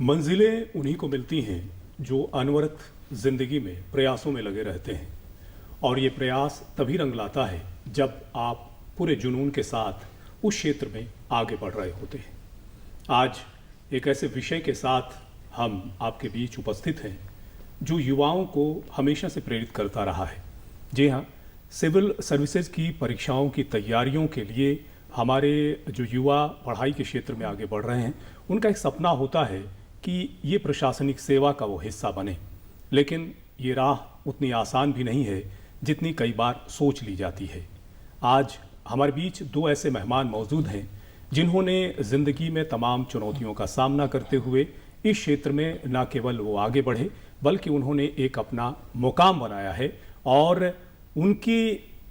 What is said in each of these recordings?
मंजिलें उन्हीं को मिलती हैं जो अनवरत जिंदगी में प्रयासों में लगे रहते हैं, और ये प्रयास तभी रंग लाता है जब आप पूरे जुनून के साथ उस क्षेत्र में आगे बढ़ रहे होते हैं। आज एक ऐसे विषय के साथ हम आपके बीच उपस्थित हैं जो युवाओं को हमेशा से प्रेरित करता रहा है। जी हाँ, सिविल सर्विसेज की परीक्षाओं की तैयारियों के लिए हमारे जो युवा पढ़ाई के क्षेत्र में आगे बढ़ रहे हैं, उनका एक सपना होता है कि ये प्रशासनिक सेवा का वो हिस्सा बने, लेकिन ये राह उतनी आसान भी नहीं है जितनी कई बार सोच ली जाती है। आज हमारे बीच दो ऐसे मेहमान मौजूद हैं जिन्होंने ज़िंदगी में तमाम चुनौतियों का सामना करते हुए इस क्षेत्र में न केवल वो आगे बढ़े, बल्कि उन्होंने एक अपना मुकाम बनाया है, और उनके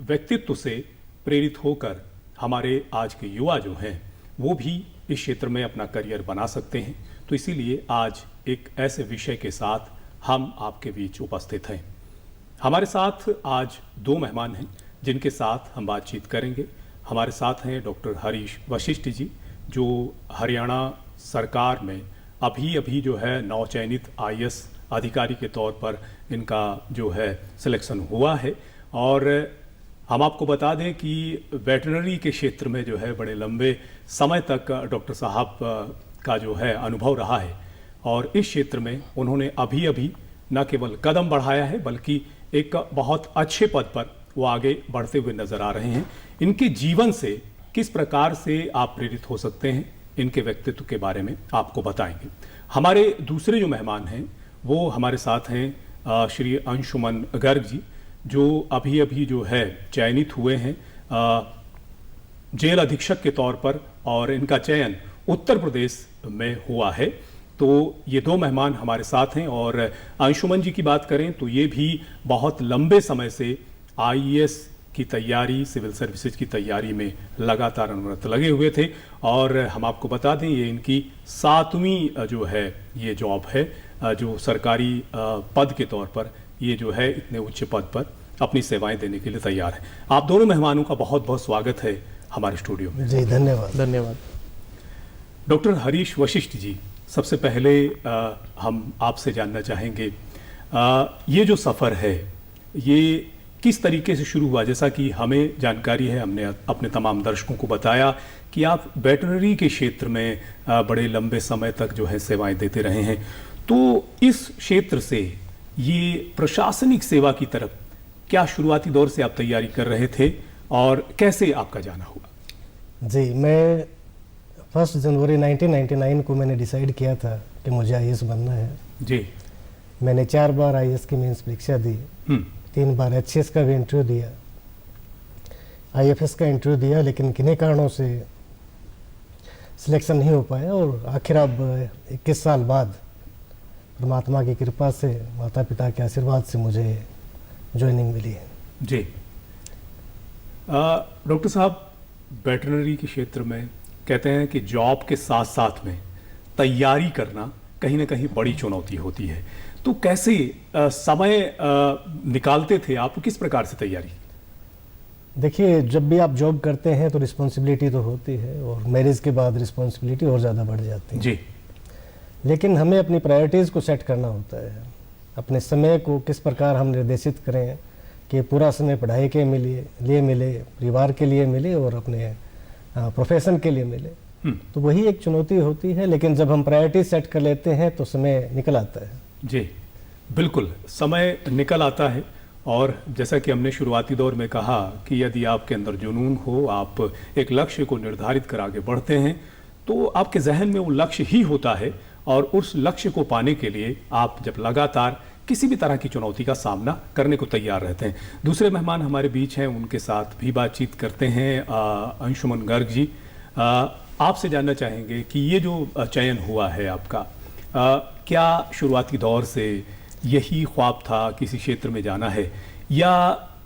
व्यक्तित्व से प्रेरित होकर हमारे आज के युवा जो हैं वो भी इस क्षेत्र में अपना करियर बना सकते हैं। तो इसीलिए आज एक ऐसे विषय के साथ हम आपके बीच उपस्थित हैं। हमारे साथ आज दो मेहमान हैं जिनके साथ हम बातचीत करेंगे। हमारे साथ हैं डॉक्टर हरीश वशिष्ठ जी, जो हरियाणा सरकार में अभी जो है नवचयनित IAS अधिकारी के तौर पर इनका जो है सिलेक्शन हुआ है। और हम आपको बता दें कि वेटरनरी के क्षेत्र में जो है बड़े लंबे समय तक डॉक्टर साहब का जो है अनुभव रहा है, और इस क्षेत्र में उन्होंने अभी न केवल कदम बढ़ाया है बल्कि एक बहुत अच्छे पद पर वो आगे बढ़ते हुए नजर आ रहे हैं। इनके जीवन से किस प्रकार से आप प्रेरित हो सकते हैं, इनके व्यक्तित्व के बारे में आपको बताएंगे। हमारे दूसरे जो मेहमान हैं वो हमारे साथ हैं श्री अंशुमन गर्ग जी, जो अभी जो है चयनित हुए हैं जेल अधीक्षक के तौर पर, और इनका चयन उत्तर प्रदेश में हुआ है। तो ये दो मेहमान हमारे साथ हैं। और अंशुमन जी की बात करें तो ये भी बहुत लंबे समय से IAS की तैयारी, सिविल सर्विसेज की तैयारी में लगातार अनवरत लगे हुए थे, और हम आपको बता दें ये इनकी 7वीं जो है ये जॉब है, जो सरकारी पद के तौर पर ये जो है इतने उच्च पद पर अपनी सेवाएं देने के लिए तैयार है। आप दोनों मेहमानों का बहुत बहुत स्वागत है हमारे स्टूडियो में। जी धन्यवाद। डॉक्टर हरीश वशिष्ठ जी, सबसे पहले हम आपसे जानना चाहेंगे ये जो सफ़र है ये किस तरीके से शुरू हुआ। जैसा कि हमें जानकारी है, हमने अपने तमाम दर्शकों को बताया कि आप वेटरनरी के क्षेत्र में बड़े लंबे समय तक जो है सेवाएं देते रहे हैं। तो इस क्षेत्र से ये प्रशासनिक सेवा की तरफ क्या शुरुआती दौर से आप तैयारी कर रहे थे और कैसे आपका जाना हुआ? जी, मैं 1 जनवरी 1999 को मैंने डिसाइड किया था कि मुझे IAS बनना है। जी, मैंने 4 बार IAS की मेंस परीक्षा दी, 3 बार HCS का भी इंटरव्यू दिया, IFS का इंटरव्यू दिया, लेकिन किन्हीं कारणों से सिलेक्शन नहीं हो पाया। और आखिर अब 21 साल बाद परमात्मा की कृपा से, माता पिता के आशीर्वाद से मुझे ज्वाइनिंग मिली है। जी, डॉक्टर साहब, वेटरनरी के क्षेत्र में कहते हैं कि जॉब के साथ साथ में तैयारी करना कहीं ना कहीं बड़ी चुनौती होती है। तो कैसे समय निकालते थे आप, किस प्रकार से तैयारी? देखिए, जब भी आप जॉब करते हैं तो रिस्पॉन्सिबिलिटी तो होती है, और मैरिज के बाद रिस्पॉन्सिबिलिटी और ज़्यादा बढ़ जाती है। जी, लेकिन हमें अपनी प्रायोरिटीज़ को सेट करना होता है। अपने समय को किस प्रकार हम निर्देशित करें कि पूरा समय पढ़ाई के लिए मिले, परिवार के लिए मिले, और अपने प्रोफेशन के लिए मिले। तो वही एक चुनौती होती है, लेकिन जब हम प्रायोरिटी सेट कर लेते हैं तो समय निकल आता है। जी, बिल्कुल समय निकल आता है। और जैसा कि हमने शुरुआती दौर में कहा कि यदि आपके अंदर जुनून हो, आप एक लक्ष्य को निर्धारित कर आगे बढ़ते हैं, तो आपके जहन में वो लक्ष्य ही होता है, और उस लक्ष्य को पाने के लिए आप जब लगातार किसी भी तरह की चुनौती का सामना करने को तैयार रहते हैं। दूसरे मेहमान हमारे बीच हैं, उनके साथ भी बातचीत करते हैं। अंशुमन गर्ग जी, आपसे जानना चाहेंगे कि ये जो चयन हुआ है आपका, क्या शुरुआती दौर से यही ख्वाब था किसी क्षेत्र में जाना है, या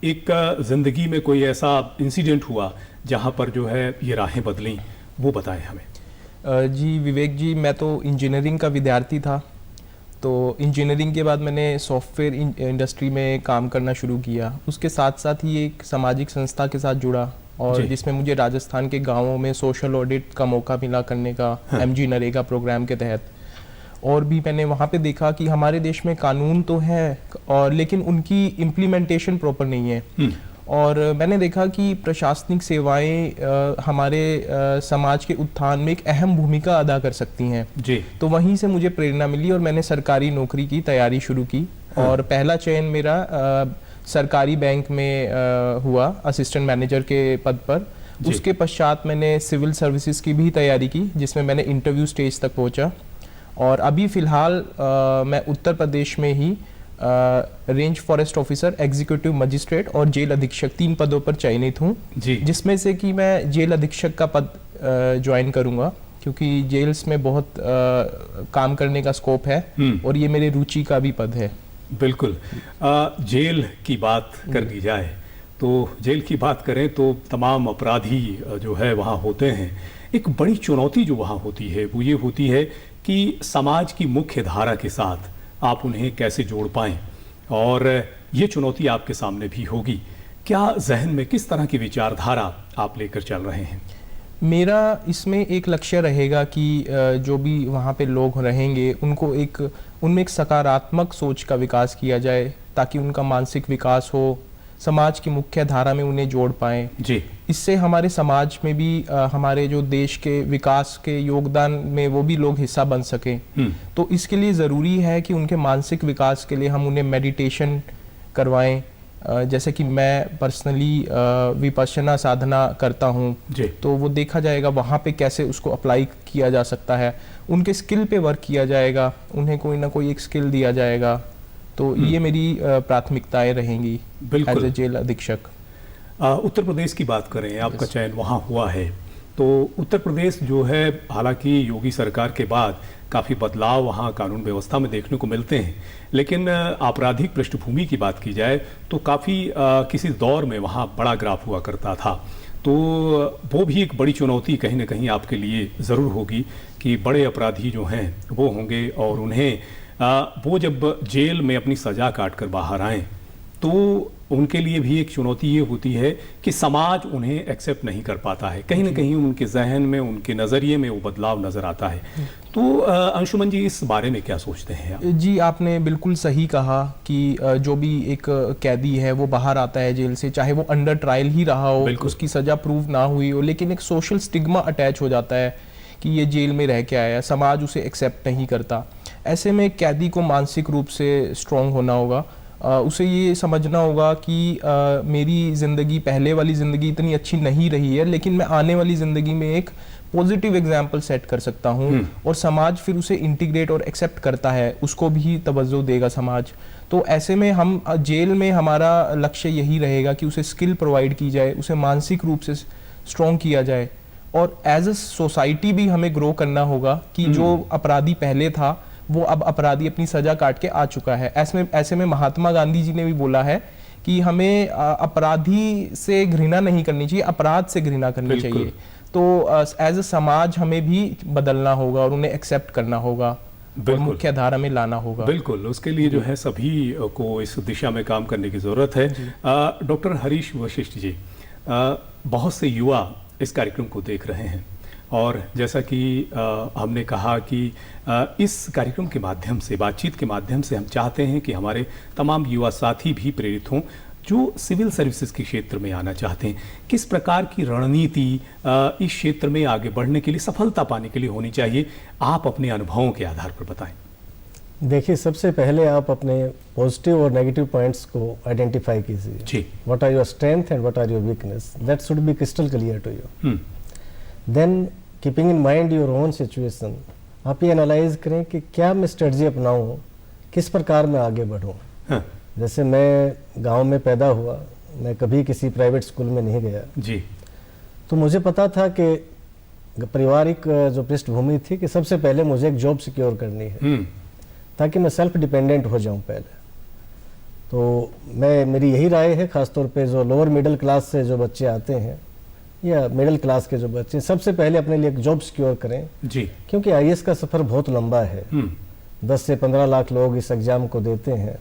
एक ज़िंदगी में कोई ऐसा इंसिडेंट हुआ जहाँ पर जो है ये राहें बदलीं, वो बताएं हमें। जी विवेक जी, मैं तो इंजीनियरिंग का विद्यार्थी था। तो इंजीनियरिंग के बाद मैंने सॉफ्टवेयर इंडस्ट्री में काम करना शुरू किया। उसके साथ साथ ही एक सामाजिक संस्था के साथ जुड़ा, और जिसमें मुझे राजस्थान के गांवों में सोशल ऑडिट का मौका मिला करने का, MG नरेगा प्रोग्राम के तहत। और भी मैंने वहाँ पे देखा कि हमारे देश में कानून तो है और लेकिन उनकी इम्प्लीमेंटेशन प्रॉपर नहीं है। और मैंने देखा कि प्रशासनिक सेवाएं हमारे समाज के उत्थान में एक अहम भूमिका अदा कर सकती हैं जी। तो वहीं से मुझे प्रेरणा मिली और मैंने सरकारी नौकरी की तैयारी शुरू की। और पहला चयन मेरा सरकारी बैंक में हुआ असिस्टेंट मैनेजर के पद पर। उसके पश्चात मैंने सिविल सर्विसेज की भी तैयारी की जिसमें मैंने इंटरव्यू स्टेज तक पहुंचा। और अभी फ़िलहाल मैं उत्तर प्रदेश में ही range forest officer, executive magistrate और जेल अधीक्षक 3 पदों पर चयनित हूँ, जिसमें से कि मैं जेल अधीक्षक का पद ज्वाइन करूँगा क्योंकि जेल्स में बहुत काम करने का स्कोप है और ये मेरे रुचि का भी पद है। बिल्कुल। जेल की बात कर दी जाए तो जेल की बात करें तो तमाम अपराधी जो है वहाँ होते हैं। एक बड़ी चुनौती जो वहाँ होती है वो ये होती है कि समाज की मुख्य धारा के साथ आप उन्हें कैसे जोड़ पाएं, और ये चुनौती आपके सामने भी होगी। क्या जहन में किस तरह की विचारधारा आप लेकर चल रहे हैं? मेरा इसमें एक लक्ष्य रहेगा कि जो भी वहाँ पे लोग रहेंगे उनमें एक सकारात्मक सोच का विकास किया जाए ताकि उनका मानसिक विकास हो, समाज की मुख्य धारा में उन्हें जोड़ पाएं जी। इससे हमारे समाज में भी हमारे जो देश के विकास के योगदान में वो भी लोग हिस्सा बन सकें। तो इसके लिए ज़रूरी है कि उनके मानसिक विकास के लिए हम उन्हें मेडिटेशन करवाएं। जैसे कि मैं पर्सनली विपश्यना साधना करता हूँ तो वो देखा जाएगा वहाँ पे कैसे उसको अप्लाई किया जा सकता है। उनके स्किल पे वर्क किया जाएगा, उन्हें कोई ना कोई एक स्किल दिया जाएगा। तो ये मेरी प्राथमिकताएं रहेंगी एज ए जेल अधीक्षक। उत्तर प्रदेश की बात करें, आपका चयन वहाँ हुआ है तो उत्तर प्रदेश जो है, हालांकि योगी सरकार के बाद काफ़ी बदलाव वहाँ कानून व्यवस्था में देखने को मिलते हैं, लेकिन आपराधिक पृष्ठभूमि की बात की जाए तो काफ़ी किसी दौर में वहाँ बड़ा ग्राफ हुआ करता था। तो वो भी एक बड़ी चुनौती कहीं ना कहीं आपके लिए ज़रूर होगी कि बड़े अपराधी जो हैं वो होंगे और उन्हें वो जब जेल में अपनी सज़ा काट कर बाहर आएँ तो उनके लिए भी एक चुनौती ये होती है कि समाज उन्हें एक्सेप्ट नहीं कर पाता है। कहीं ना कहीं उनके जहन में, उनके नज़रिए में वो बदलाव नज़र आता है। तो अंशुमन जी, इस बारे में क्या सोचते हैं आप? जी, आपने बिल्कुल सही कहा कि जो भी एक कैदी है वो बाहर आता है जेल से, चाहे वो अंडर ट्रायल ही रहा हो, उसकी सज़ा प्रूव ना हुई हो, लेकिन एक सोशल स्टिग्मा अटैच हो जाता है कि ये जेल में रह के आया, समाज उसे एक्सेप्ट नहीं करता। ऐसे में कैदी को मानसिक रूप से स्ट्रॉन्ग होना होगा। उसे ये समझना होगा कि मेरी ज़िंदगी, पहले वाली ज़िंदगी इतनी अच्छी नहीं रही है, लेकिन मैं आने वाली ज़िंदगी में एक पॉजिटिव एग्जाम्पल सेट कर सकता हूँ और समाज फिर उसे इंटीग्रेट और एक्सेप्ट करता है, उसको भी तवज्जो देगा समाज। तो ऐसे में हम जेल में हमारा लक्ष्य यही रहेगा कि उसे स्किल प्रोवाइड की जाए, उसे मानसिक रूप से स्ट्रॉन्ग किया जाए और एज अ सोसाइटी भी हमें ग्रो करना होगा कि जो अपराधी पहले था वो अब अपराधी अपनी सजा काट के आ चुका है। ऐसे में महात्मा गांधी जी ने भी बोला है कि हमें अपराधी से घृणा नहीं करनी चाहिए, अपराध से घृणा करनी चाहिए। तो एज अ समाज हमें भी बदलना होगा और उन्हें एक्सेप्ट करना होगा और मुख्य धारा में लाना होगा। बिल्कुल, उसके लिए जो है सभी को इस दिशा में काम करने की जरूरत है। डॉक्टर हरीश वशिष्ठ जी, बहुत से युवा इस कार्यक्रम को देख रहे हैं और जैसा कि हमने कहा कि इस कार्यक्रम के माध्यम से, बातचीत के माध्यम से हम चाहते हैं कि हमारे तमाम युवा साथी भी प्रेरित हों जो सिविल सर्विसेज के क्षेत्र में आना चाहते हैं। किस प्रकार की रणनीति इस क्षेत्र में आगे बढ़ने के लिए, सफलता पाने के लिए होनी चाहिए, आप अपने अनुभवों के आधार पर बताएं। देखिए, सबसे पहले आप अपने पॉजिटिव और नेगेटिव पॉइंट्स को आइडेंटिफाई कीजिए जी। What are your strength and what are your weakness, that should be crystal clear to you. Then keeping in mind your own situation, आप ये एनालाइज करें कि क्या मैं स्ट्रेटजी अपनाऊं, किस प्रकार मैं आगे बढ़ूं। हाँ। जैसे मैं गांव में पैदा हुआ, मैं कभी किसी प्राइवेट स्कूल में नहीं गया जी। तो मुझे पता था कि पारिवारिक जो पृष्ठभूमि थी कि सबसे पहले मुझे एक जॉब सिक्योर करनी है ताकि मैं सेल्फ डिपेंडेंट हो जाऊं पहले। तो मेरी यही राय है, खासतौर पे जो लोअर मिडिल क्लास से जो बच्चे आते हैं या मिडिल क्लास के जो बच्चे, सबसे पहले अपने लिए एक जॉब सिक्योर करें जी। क्योंकि आईएएस का सफ़र बहुत लंबा है, 10 से 15 लाख लोग इस एग्ज़ाम को देते हैं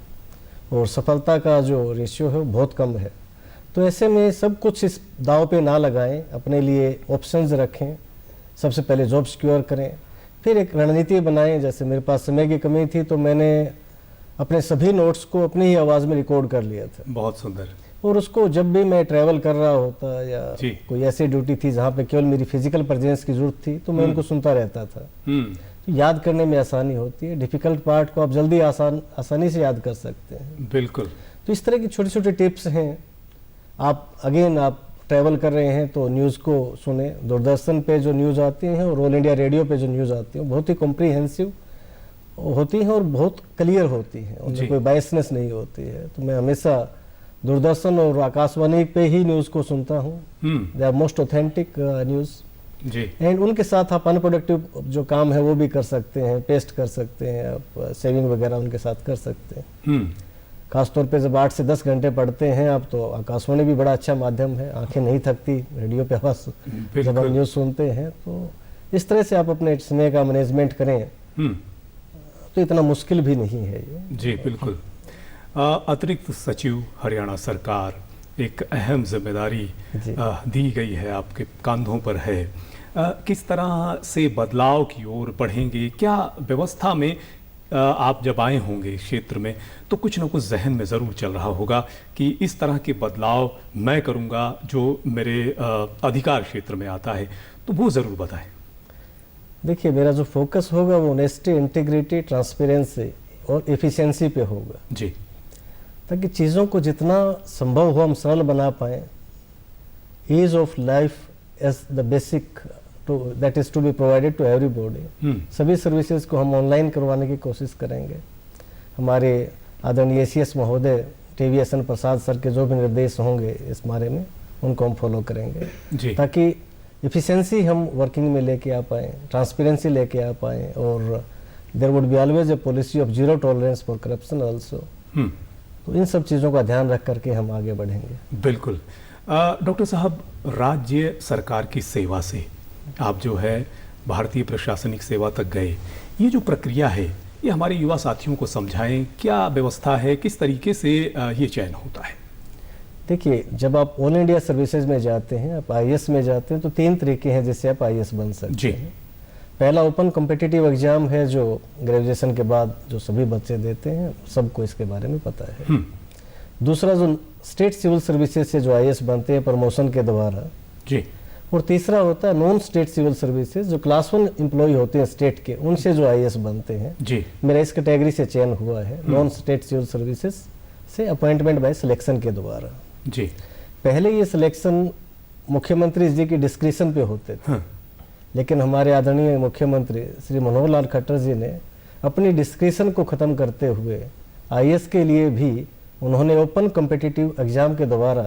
और सफलता का जो रेशियो है वो बहुत कम है। तो ऐसे में सब कुछ इस दाव पे ना लगाएं, अपने लिए ऑप्शंस रखें। सबसे पहले जॉब सिक्योर करें, फिर एक रणनीति बनाई। जैसे मेरे पास समय की कमी थी तो मैंने अपने सभी नोट्स को अपनी ही आवाज़ में रिकॉर्ड कर लिया था, बहुत सुंदर। और उसको जब भी मैं ट्रैवल कर रहा होता या जी। कोई ऐसी ड्यूटी थी जहाँ पे केवल मेरी फिजिकल प्रेजेंस की जरूरत थी तो मैं उनको सुनता रहता था। तो याद करने में आसानी होती है, डिफ़िकल्ट पार्ट को आप जल्दी आसानी से याद कर सकते हैं। बिल्कुल। तो इस तरह की छोटे छोटे टिप्स हैं। आप ट्रैवल कर रहे हैं तो न्यूज़ को सुने, दूरदर्शन पे जो न्यूज़ आती हैं और ऑल इंडिया रेडियो पे जो न्यूज़ आती है बहुत ही कॉम्प्रिहेंसिव होती हैं और बहुत क्लियर होती हैं, उनमें कोई बायसनेस नहीं होती है। तो मैं हमेशा दूरदर्शन और आकाशवाणी पे ही न्यूज़ को सुनता हूँ। They are most authentic news जी। एंड उनके साथ आप अनप्रोडक्टिव जो काम है वो भी कर सकते हैं, पेस्ट कर सकते हैं, आप सेविंग वगैरह उनके साथ कर सकते हैं। खासतौर पे जब 8 से 10 घंटे पढ़ते हैं आप तो आकाशवाणी भी बड़ा अच्छा माध्यम है, आंखें नहीं थकती रेडियो पे आवाज़ जब आप न्यूज़ सुनते हैं। तो इस तरह से आप अपने समय का मैनेजमेंट करें तो इतना मुश्किल भी नहीं है ये। जी बिल्कुल। अतिरिक्त सचिव हरियाणा सरकार, एक अहम जिम्मेदारी दी गई है, आपके कंधों पर है। किस तरह से बदलाव की ओर बढ़ेंगे? क्या व्यवस्था में आप जब आए होंगे क्षेत्र में तो कुछ ना कुछ जहन में ज़रूर चल रहा होगा कि इस तरह के बदलाव मैं करूंगा जो मेरे अधिकार क्षेत्र में आता है, तो वो ज़रूर बताएं। देखिए, मेरा जो फोकस होगा वो ऑनेस्टी, इंटीग्रिटी, ट्रांसपेरेंसी और एफिशिएंसी पे होगा जी, ताकि चीज़ों को जितना संभव हो हम सरल बना पाएँ। Ease of life as the basic that is to be provided to everybody. सभी सर्विसेज को हम ऑनलाइन करवाने की कोशिश करेंगे। हमारे आदरणीय ACS महोदय TVSN प्रसाद सर के जो भी निर्देश होंगे इस बारे में उनको हम फॉलो करेंगे ताकि एफिशिएंसी हम वर्किंग में लेके आ पाएँ, ट्रांसपेरेंसी लेके आ पाएँ, और there would be always a policy of zero tolerance for corruption also. तो इन सब चीज़ों का ध्यान रख करके हम आगे बढ़ेंगे। बिल्कुल। डॉक्टर साहब, राज्य सरकार की सेवा से आप जो है भारतीय प्रशासनिक सेवा तक गए, ये जो प्रक्रिया है ये हमारे युवा साथियों को समझाएं, क्या व्यवस्था है, किस तरीके से ये चयन होता है? देखिए, जब आप ऑल इंडिया सर्विसेज में जाते हैं, आप IAS में जाते हैं तो 3 तरीके हैं जिससे आप IAS बन सकते हैं। पहला ओपन कॉम्पिटिटिव एग्जाम है जो ग्रेजुएशन के बाद जो सभी बच्चे देते हैं, सबको इसके बारे में पता है। दूसरा जो स्टेट सिविल सर्विसेज से जो IAS बनते हैं प्रमोशन के द्वारा जी, और तीसरा होता है नॉन स्टेट सिविल सर्विसेज जो क्लास 1 एम्प्लॉय होते हैं स्टेट के, उनसे जो IAS बनते हैं जी। मेरा इस कैटेगरी से चयन हुआ है, नॉन स्टेट सिविल सर्विसेज से अपॉइंटमेंट बाय सिलेक्शन के द्वारा जी। पहले ये सिलेक्शन मुख्यमंत्री जी की डिस्क्रिप्शन पे होते थे, लेकिन हमारे आदरणीय मुख्यमंत्री श्री मनोहर लाल खट्टर जी ने अपनी डिस्क्रिप्शन को ख़त्म करते हुए IAS के लिए भी उन्होंने ओपन कॉम्पिटिटिव एग्जाम के द्वारा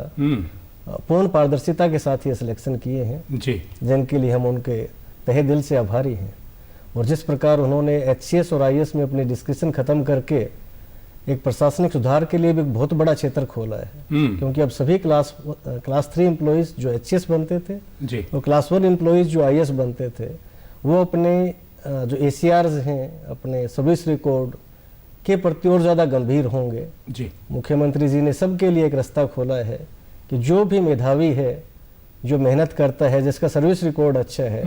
पूर्ण पारदर्शिता के साथ ये सिलेक्शन किए हैं जी, जिनके लिए हम उनके तहे दिल से आभारी हैं। और जिस प्रकार उन्होंने HCS और IAS में अपनी डिस्कशन खत्म करके एक प्रशासनिक सुधार के लिए भी बहुत बड़ा क्षेत्र खोला है, क्योंकि अब सभी क्लास 3 एम्प्लॉइज जो HCS बनते थे जी, और क्लास 1 एम्प्लॉइज जो IAS बनते थे, वो अपने जो ACRs हैं, अपने सर्विस रिकॉर्ड के प्रति और ज़्यादा गंभीर होंगे जी। मुख्यमंत्री जी ने सबके लिए एक रास्ता खोला है कि जो भी मेधावी है, जो मेहनत करता है, जिसका सर्विस रिकॉर्ड अच्छा है,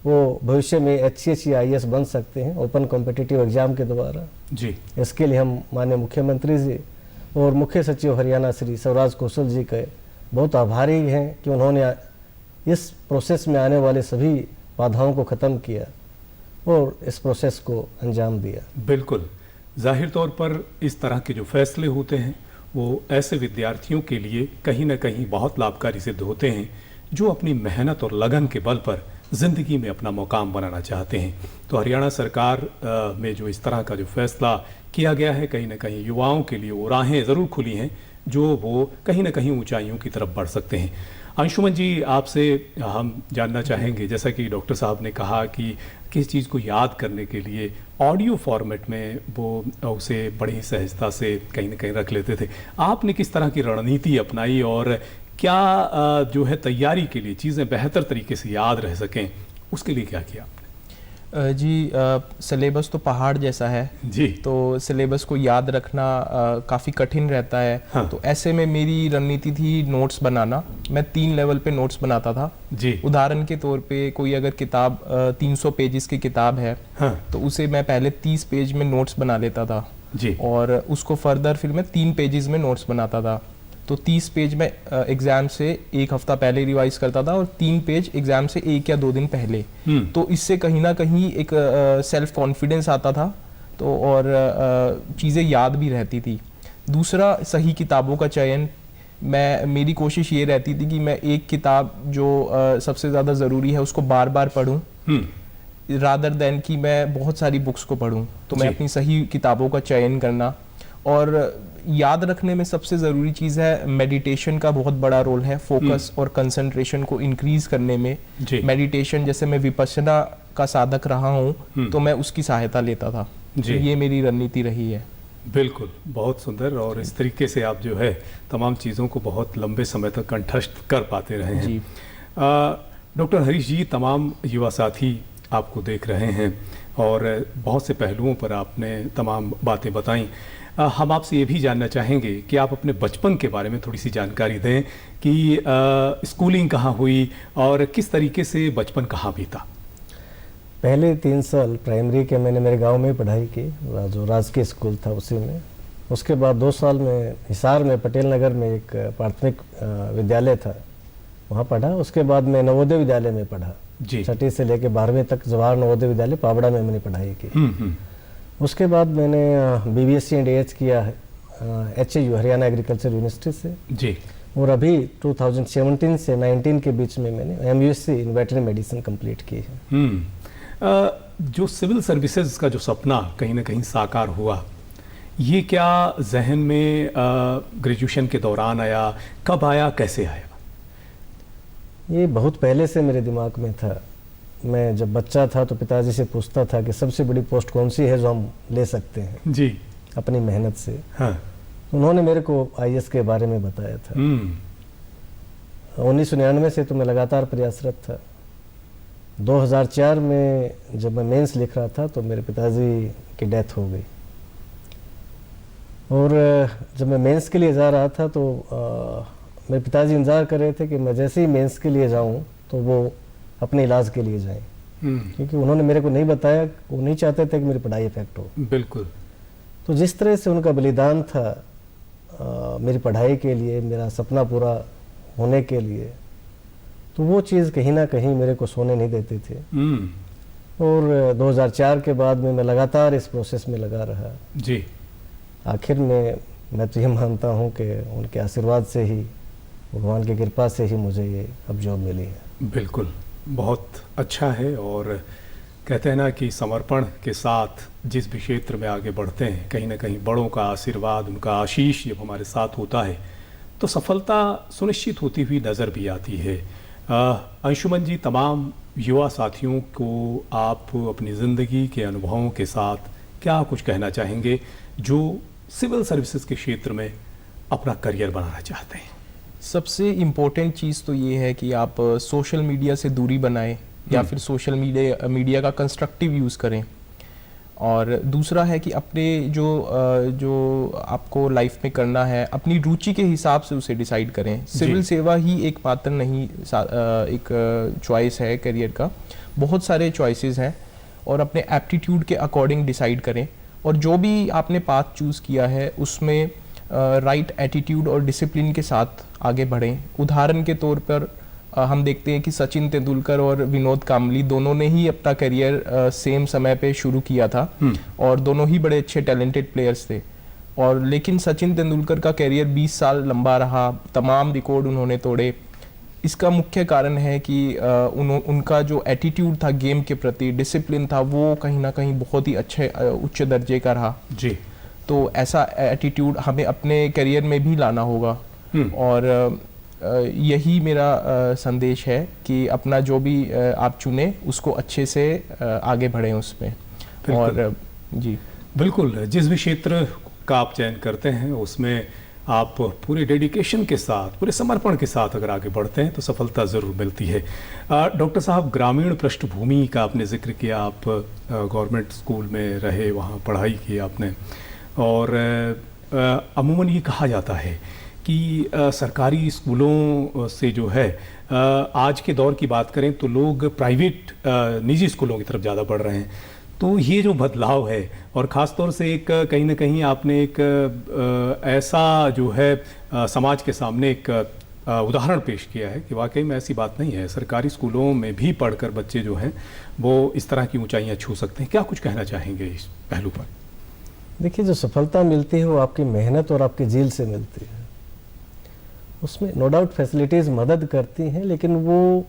वो भविष्य में HCS या IAS बन सकते हैं ओपन कॉम्पिटिटिव एग्जाम के द्वारा जी। इसके लिए हम माननीय मुख्यमंत्री जी और मुख्य सचिव हरियाणा श्री शिवराज कौशल जी के बहुत आभारी हैं कि उन्होंने इस प्रोसेस में आने वाले सभी बाधाओं को ख़त्म किया और इस प्रोसेस को अंजाम दिया। बिल्कुल, जाहिर तौर पर इस तरह के जो फैसले होते हैं वो ऐसे विद्यार्थियों के लिए कहीं ना कहीं बहुत लाभकारी सिद्ध होते हैं जो अपनी मेहनत और लगन के बल पर ज़िंदगी में अपना मुकाम बनाना चाहते हैं। तो हरियाणा सरकार में जो इस तरह का जो फैसला किया गया है, कहीं ना कहीं युवाओं के लिए वो राहें ज़रूर खुली हैं जो वो कहीं ना कहीं ऊंचाइयों की तरफ बढ़ सकते हैं। अंशुमन जी, आपसे हम जानना चाहेंगे, जैसा कि डॉक्टर साहब ने कहा कि किस चीज़ को याद करने के लिए ऑडियो फॉर्मेट में वो उसे बड़ी सहजता से कहीं ना कहीं रख लेते थे, आपने किस तरह की रणनीति अपनाई और क्या जो है तैयारी के लिए चीज़ें बेहतर तरीके से याद रह सकें, उसके लिए क्या किया आपने? जी, सिलेबस तो पहाड़ जैसा है, जी। तो सिलेबस को याद रखना काफ़ी कठिन रहता है। हाँ। तो ऐसे में मेरी रणनीति थी नोट्स बनाना। मैं 3 लेवल पे नोट्स बनाता था। जी। उदाहरण के तौर पे कोई अगर किताब 300 पेजेस की किताब है, हाँ। तो उसे मैं पहले 30 पेज में नोट्स बना लेता था जी। और उसको फर्दर फिर मैं 3 पेजेस में नोट्स बनाता था। तो 30 पेज में एग्ज़ाम से 1 हफ्ता पहले रिवाइज करता था और 3 पेज एग्ज़ाम से 1 या 2 दिन पहले। तो इससे कहीं ना कहीं एक सेल्फ कॉन्फिडेंस आता था, तो और चीज़ें याद भी रहती थी। दूसरा, सही किताबों का चयन। मेरी कोशिश ये रहती थी कि मैं एक किताब जो सबसे ज़्यादा ज़रूरी है उसको बार बार पढूं, रादर देन कि मैं बहुत सारी बुक्स को पढूं। तो मैं जी। अपनी सही किताबों का चयन करना। और याद रखने में सबसे ज़रूरी चीज़ है मेडिटेशन का बहुत बड़ा रोल है, फोकस और कंसंट्रेशन को इंक्रीज करने में। जी। मेडिटेशन, जैसे मैं विपश्यना का साधक रहा हूँ तो मैं उसकी सहायता लेता था। जी। तो ये मेरी रणनीति रही है। बिल्कुल, बहुत सुंदर। और इस तरीके से आप जो है तमाम चीज़ों को बहुत लंबे समय तक कंठस्थ कर पाते रहे हैं। जी। डॉक्टर हरीश जी, तमाम युवा साथी आपको देख रहे हैं और बहुत से पहलुओं पर आपने तमाम बातें बताई। हम आपसे ये भी जानना चाहेंगे कि आप अपने बचपन के बारे में थोड़ी सी जानकारी दें कि स्कूलिंग कहाँ हुई और किस तरीके से बचपन कहाँ बीता। पहले 3 साल प्राइमरी के मैंने मेरे गांव में पढ़ाई की, जो राजकीय स्कूल था उसी में। उसके बाद 2 साल में हिसार में पटेल नगर में एक प्राथमिक विद्यालय था, वहाँ पढ़ा। उसके बाद मैं नवोदय विद्यालय में पढ़ा जी। 6ठी से लेकर 12वीं तक जवाहर नवोदय विद्यालय पाबड़ा में मैंने पढ़ाई की। उसके बाद मैंने BBSc एंड AH किया है HAU हरियाणा एग्रीकल्चर यूनिवर्सिटी से जी। और अभी 2017 से 19 के बीच में मैंने MUSc इन वेटरनरी मेडिसिन कंप्लीट की है। जो सिविल सर्विसेज का जो सपना कहीं ना कहीं साकार हुआ, ये क्या जहन में ग्रेजुएशन के दौरान आया, कब आया, कैसे आया? ये बहुत पहले से मेरे दिमाग में था। मैं जब बच्चा था तो पिताजी से पूछता था कि सबसे बड़ी पोस्ट कौन सी है जो हम ले सकते हैं जी। अपनी मेहनत से। हाँ। उन्होंने मेरे को IAS के बारे में बताया था। 1999 से तो मैं लगातार प्रयासरत था। 2004 में जब मैं मेंस लिख रहा था तो मेरे पिताजी की डेथ हो गई और जब मैं मेंस के लिए जा रहा था तो मेरे पिताजी इंतज़ार कर रहे थे कि मैं जैसे ही मेंस के लिए जाऊं तो वो अपने इलाज के लिए जाएं, क्योंकि उन्होंने मेरे को नहीं बताया, वो नहीं चाहते थे कि मेरी पढ़ाई इफेक्ट हो। बिल्कुल। तो जिस तरह से उनका बलिदान था मेरी पढ़ाई के लिए, मेरा सपना पूरा होने के लिए, तो वो चीज़ कहीं ना कहीं मेरे को सोने नहीं देती थी। और 2004 के बाद में मैं लगातार इस प्रोसेस में लगा रहा जी। आखिर में मैं तो ये मानता हूँ कि उनके आशीर्वाद से ही, भगवान की कृपा से ही मुझे ये अब जॉब मिली है। बिल्कुल, बहुत अच्छा है। और कहते हैं ना कि समर्पण के साथ जिस भी क्षेत्र में आगे बढ़ते हैं, कहीं ना कहीं बड़ों का आशीर्वाद, उनका आशीष जब हमारे साथ होता है तो सफलता सुनिश्चित होती हुई नज़र भी आती है। अंशुमन जी, तमाम युवा साथियों को आप अपनी ज़िंदगी के अनुभवों के साथ क्या कुछ कहना चाहेंगे जो सिविल सर्विसेज के क्षेत्र में अपना करियर बनाना चाहते हैं? सबसे इम्पोर्टेंट चीज़ तो ये है कि आप सोशल मीडिया से दूरी बनाएं या फिर सोशल मीडिया का कंस्ट्रक्टिव यूज़ करें। और दूसरा है कि अपने जो आपको लाइफ में करना है, अपनी रुचि के हिसाब से उसे डिसाइड करें। सिविल सेवा ही एक पात्र नहीं, एक चॉइस है करियर का, बहुत सारे चॉइसेस हैं और अपने एप्टीट्यूड के अकॉर्डिंग डिसाइड करें। और जो भी आपने पाथ चूज़ किया है उसमें राइट एटीट्यूड और डिसिप्लिन के साथ आगे बढ़ें। उदाहरण के तौर पर हम देखते हैं कि सचिन तेंदुलकर और विनोद कांबली दोनों ने ही अपना करियर सेम समय पे शुरू किया था और दोनों ही बड़े अच्छे टैलेंटेड प्लेयर्स थे। और लेकिन सचिन तेंदुलकर का करियर 20 साल लंबा रहा, तमाम रिकॉर्ड उन्होंने तोड़े। इसका मुख्य कारण है कि उनका जो एटीट्यूड था गेम के प्रति, डिसिप्लिन था, वो कहीं ना कहीं बहुत ही अच्छे उच्च दर्जे का रहा जी। तो ऐसा एटीट्यूड हमें अपने करियर में भी लाना होगा। और यही मेरा संदेश है कि अपना जो भी आप चुने उसको अच्छे से आगे बढ़ें उस पर। और जी बिल्कुल, जिस भी क्षेत्र का आप चयन करते हैं उसमें आप पूरे डेडिकेशन के साथ, पूरे समर्पण के साथ अगर आगे बढ़ते हैं तो सफलता ज़रूर मिलती है। डॉक्टर साहब, ग्रामीण पृष्ठभूमि का आपने जिक्र किया, आप गवर्नमेंट स्कूल में रहे, वहाँ पढ़ाई की आपने, और अमूमन ये कहा जाता है कि सरकारी स्कूलों से जो है आज के दौर की बात करें तो लोग प्राइवेट निजी स्कूलों की तरफ ज़्यादा बढ़ रहे हैं। तो ये जो बदलाव है, और ख़ास तौर से एक कहीं ना कहीं आपने एक ऐसा जो है समाज के सामने एक उदाहरण पेश किया है कि वाकई में ऐसी बात नहीं है, सरकारी स्कूलों में भी पढ़कर बच्चे जो हैं वो इस तरह की ऊंचाइयां छू सकते हैं। क्या कुछ कहना चाहेंगे इस पहलू पर? देखिए, जो सफलता मिलती है वो आपकी मेहनत और आपकी जील से मिलती है। उसमें नो डाउट फैसिलिटीज़ मदद करती हैं, लेकिन वो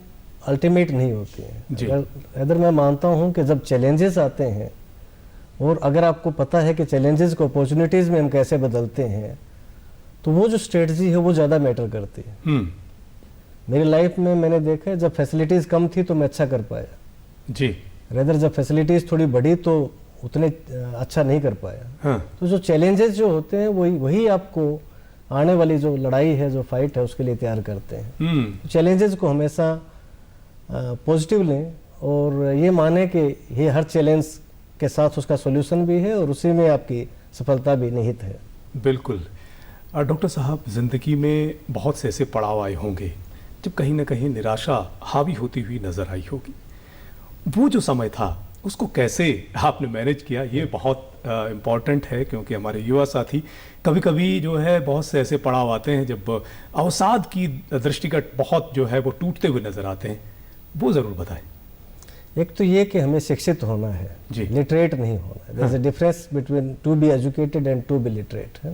अल्टीमेट नहीं होती हैं। अगर मैं मानता हूं कि जब चैलेंजेस आते हैं, और अगर आपको पता है कि चैलेंजेस को अपॉर्चुनिटीज़ में हम कैसे बदलते हैं, तो वो जो स्ट्रेटजी है वो ज़्यादा मैटर करती है। मेरी लाइफ में मैंने देखा है, जब फैसिलिटीज़ कम थी तो मैं अच्छा कर पाया जी, रेदर जब फैसिलिटीज़ थोड़ी बढ़ी तो उतने अच्छा नहीं कर पाया। हाँ। तो जो चैलेंजेस जो होते हैं वही आपको आने वाली जो लड़ाई है, जो फाइट है, उसके लिए तैयार करते हैं। चैलेंजेस को हमेशा पॉजिटिव लें और ये माने कि ये हर चैलेंज के साथ उसका सॉल्यूशन भी है और उसी में आपकी सफलता भी निहित है। बिल्कुल। डॉक्टर साहब, ज़िंदगी में बहुत से ऐसे पड़ाव आए होंगे जब कहीं ना कहीं निराशा हावी होती हुई नज़र आई होगी। वो जो समय था उसको कैसे आपने मैनेज किया, ये बहुत इम्पॉर्टेंट है, क्योंकि हमारे युवा साथी कभी कभी जो है बहुत से ऐसे पड़ाव आते हैं जब अवसाद की दृष्टिगत बहुत जो है वो टूटते हुए नज़र आते हैं। वो ज़रूर बताएं। एक तो ये कि हमें शिक्षित होना है, लिटरेट नहीं होना है। There is a difference between to be educated and to be literate है।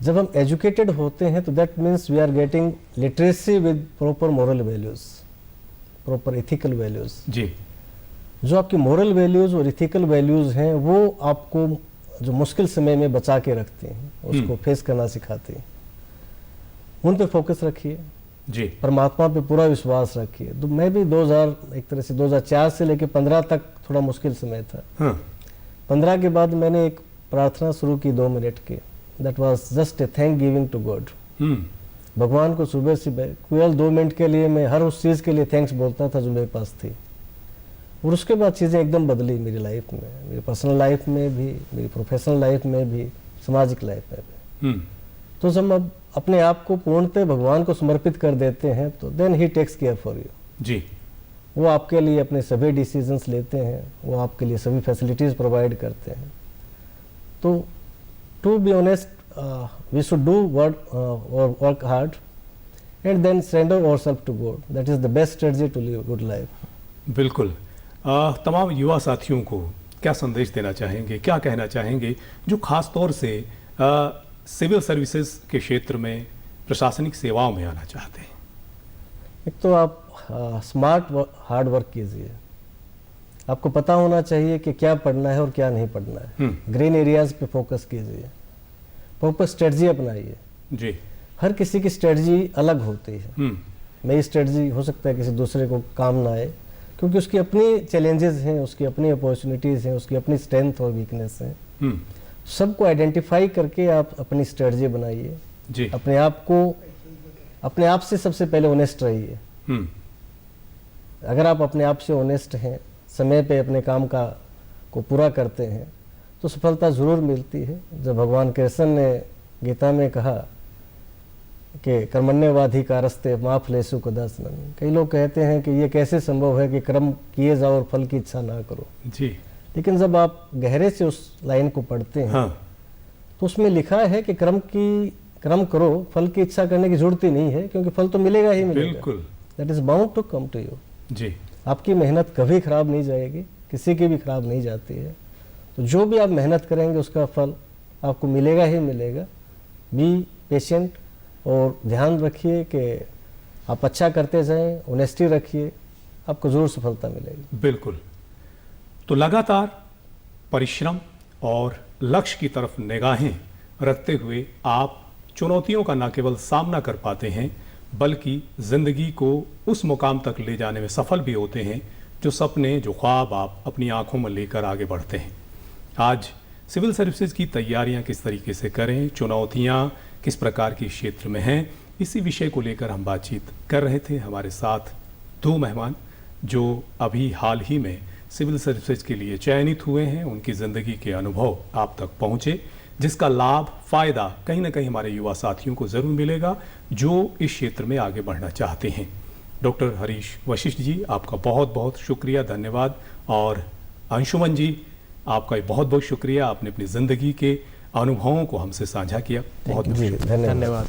जब हम एजुकेटेड होते हैं तो that means we are getting literacy with proper moral values, proper ethical values जी। जो आपकी मोरल वैल्यूज़ और इथिकल वैल्यूज़ हैं वो आपको जो मुश्किल समय में बचा के रखते हैं, उसको फेस करना सिखाते हैं। उन पे फोकस रखिए जी, परमात्मा पे पूरा विश्वास रखिए। तो मैं भी 2004 से लेकर 15 तक थोड़ा मुश्किल समय था। हाँ। 15 के बाद मैंने एक प्रार्थना शुरू की 2 मिनट की, that was just a thank giving to God. भगवान को सुबह से केवल 2 मिनट के लिए मैं हर उस चीज़ के लिए थैंक्स बोलता था जो मेरे पास थी, और उसके बाद चीज़ें एकदम बदली मेरी लाइफ में, मेरी पर्सनल लाइफ में भी, मेरी प्रोफेशनल लाइफ में भी, सामाजिक लाइफ में भी। तो जब हम अपने आप को पूर्णतः भगवान को समर्पित कर देते हैं तो then he takes care for you जी। वो आपके लिए अपने सभी डिसीजंस लेते हैं, वो आपके लिए सभी फैसिलिटीज़ प्रोवाइड करते हैं। तो to be honest we should do work hard and then surrender ourself to God. That is the best strategy to live good life. बिल्कुल। तमाम युवा साथियों को क्या संदेश देना चाहेंगे, क्या कहना चाहेंगे जो खास तौर से सिविल सर्विसेज के क्षेत्र में, प्रशासनिक सेवाओं में आना चाहते हैं? एक तो आप स्मार्ट हार्ड वर्क कीजिए। आपको पता होना चाहिए कि क्या पढ़ना है और क्या नहीं पढ़ना है। ग्रीन एरियाज पे फोकस कीजिए, प्रॉपर स्ट्रेटजी अपनाइए जी। हर किसी की स्ट्रेटजी अलग होती है। मेरी स्ट्रेटजी हो सकता है किसी दूसरे को काम ना आए, क्योंकि उसकी अपनी चैलेंजेस हैं, उसकी अपनी अपॉर्चुनिटीज़ हैं, उसकी अपनी स्ट्रेंथ और वीकनेस हैं। सबको आइडेंटिफाई करके आप अपनी स्ट्रेटजी बनाइए जी। अपने आप से सबसे पहले ऑनेस्ट रहिए। अगर आप अपने आप से ऑनेस्ट हैं, समय पे अपने काम को पूरा करते हैं, तो सफलता ज़रूर मिलती है। जब भगवान कृष्ण ने गीता में कहा कि कर्मण्यवाधिकारस्ते मा फलेषु कदाचन, कई लोग कहते हैं कि ये कैसे संभव है कि कर्म किए जाओ और फल की इच्छा ना करो जी। लेकिन जब आप गहरे से उस लाइन को पढ़ते हैं तो उसमें लिखा है कि कर्म करो, फल की इच्छा करने की जरूरत ही नहीं है, क्योंकि फल तो मिलेगा ही मिलेगा। बिल्कुल। That is bound to come to you जी। आपकी मेहनत कभी खराब नहीं जाएगी, किसी की भी खराब नहीं जाती है। तो जो भी आप मेहनत करेंगे उसका फल आपको मिलेगा ही मिलेगा। बी पेशेंट और ध्यान रखिए कि आप अच्छा करते जाएं, ऑनेस्टी रखिए, आपको जरूर सफलता मिलेगी। बिल्कुल। तो लगातार परिश्रम और लक्ष्य की तरफ निगाहें रखते हुए आप चुनौतियों का न केवल सामना कर पाते हैं, बल्कि ज़िंदगी को उस मुकाम तक ले जाने में सफल भी होते हैं जो सपने, जो ख्वाब आप अपनी आंखों में लेकर आगे बढ़ते हैं। आज सिविल सर्विसेज की तैयारियां किस तरीके से करें, चुनौतियां किस प्रकार की क्षेत्र में हैं, इसी विषय को लेकर हम बातचीत कर रहे थे। हमारे साथ दो मेहमान जो अभी हाल ही में सिविल सर्विसेज के लिए चयनित हुए हैं, उनकी ज़िंदगी के अनुभव आप तक पहुँचे, जिसका लाभ, फ़ायदा कहीं ना कहीं हमारे युवा साथियों को ज़रूर मिलेगा जो इस क्षेत्र में आगे बढ़ना चाहते हैं। डॉक्टर हरीश वशिष्ठ जी, आपका बहुत बहुत शुक्रिया, धन्यवाद। और अंशुमन जी, आपका बहुत बहुत शुक्रिया, आपने अपनी ज़िंदगी के अनुभवों को हमसे साझा किया। बहुत जी, धन्यवाद। धन्यवाद।